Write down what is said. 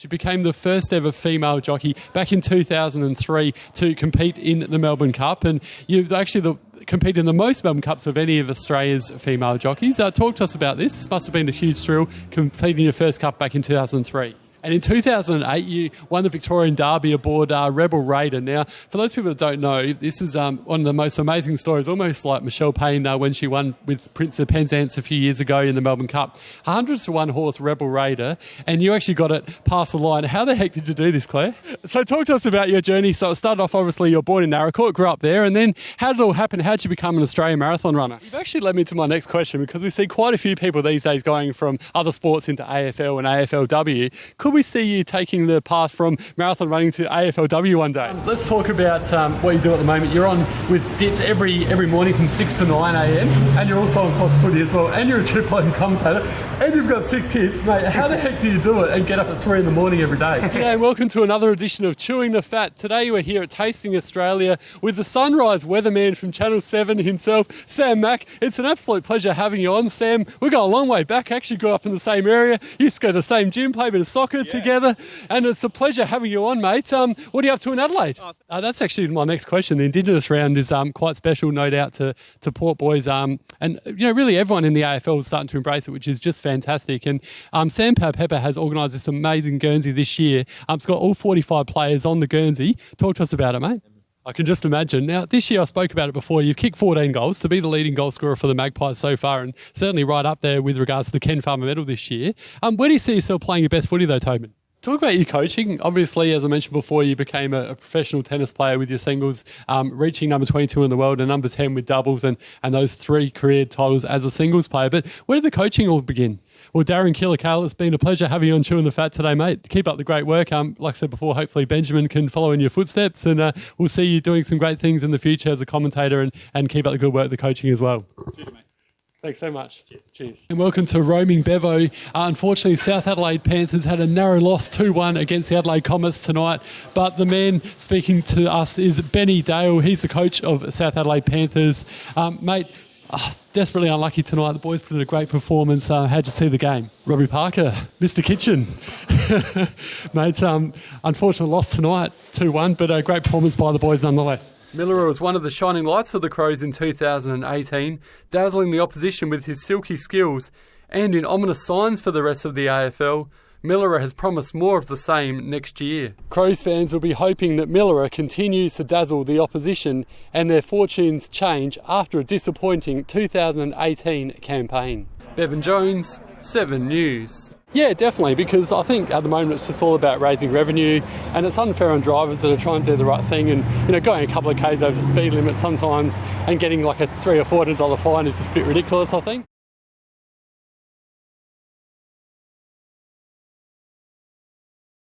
She became the first ever female jockey back in 2003 to compete in the Melbourne Cup, and you've actually competed in the most Melbourne Cups of any of Australia's female jockeys. Talk to us about this. This must have been a huge thrill, competing your first cup back in 2003. And in 2008, you won the Victorian Derby aboard Rebel Raider. Now, for those people that don't know, this is one of the most amazing stories, almost like Michelle Payne when she won with Prince of Penzance a few years ago in the Melbourne Cup. 100-to-1 horse Rebel Raider, and you actually got it past the line. How the heck did you do this, Claire? So talk to us about your journey. So it started off, obviously, you're born in Naracoorte, grew up there, and then how did it all happen? How did you become an Australian marathon runner? You've actually led me to my next question, because we see quite a few people these days going from other sports into AFL and AFLW. Could we see you taking the path from marathon running to AFLW one day? Let's talk about what you do at the moment. You're on with Dits every morning from 6 to 9 a.m, and you're also on Fox Footy as well, and you're a Triple M commentator, and you've got 6 kids. Mate, how the heck do you do it and get up at 3 in the morning every day? G'day, and welcome to another edition of Chewing the Fat. Today we're here at Tasting Australia with the Sunrise weatherman from Channel 7 himself, Sam Mack. It's an absolute pleasure having you on, Sam. We go a long way back, actually grew up in the same area, used to go to the same gym, play a bit of soccer together. And it's a pleasure having you on, mate. What are you up to in Adelaide? That's actually my next question. The Indigenous round is quite special, no doubt, to Port Boys. And, really everyone in the AFL is starting to embrace it, which is just fantastic. And Sam Pepper has organised this amazing Guernsey this year. It's got all 45 players on the Guernsey. Talk to us about it, mate. I can just imagine. Now, this year I spoke about it before. You've kicked 14 goals to be the leading goal scorer for the Magpies so far, and certainly right up there with regards to the Ken Farmer medal this year. Where do you see yourself playing your best footy, though, Tobin? Talk about your coaching. Obviously, as I mentioned before, you became a professional tennis player with your singles, reaching number 22 in the world and number 10 with doubles, and those 3 career titles as a singles player. But where did the coaching all begin? Well, Darren Killicale, it's been a pleasure having you on Chewing the Fat today, mate. Keep up the great work. Like I said before, hopefully Benjamin can follow in your footsteps, and we'll see you doing some great things in the future as a commentator, and keep up the good work, the coaching as well. Cheers, mate. Thanks so much. Cheers. And welcome to Roaming Bevo. Unfortunately, South Adelaide Panthers had a narrow loss 2-1 against the Adelaide Comets tonight. But the man speaking to us is Benny Dale. He's the coach of South Adelaide Panthers. Mate, desperately unlucky tonight. The boys put in a great performance. How'd you see the game? Robbie Parker, Mr. Kitchen. Mate, unfortunate loss tonight, 2-1, but a great performance by the boys nonetheless. Miller was one of the shining lights for the Crows in 2018, dazzling the opposition with his silky skills, and in ominous signs for the rest of the AFL, Miller has promised more of the same next year. Crows fans will be hoping that Miller continues to dazzle the opposition and their fortunes change after a disappointing 2018 campaign. Bevan Jones, 7 News. Yeah, definitely, because I think at the moment it's just all about raising revenue, and it's unfair on drivers that are trying to do the right thing, and going a couple of Ks over the speed limit sometimes and getting like a $300 or $400 fine is just a bit ridiculous, I think.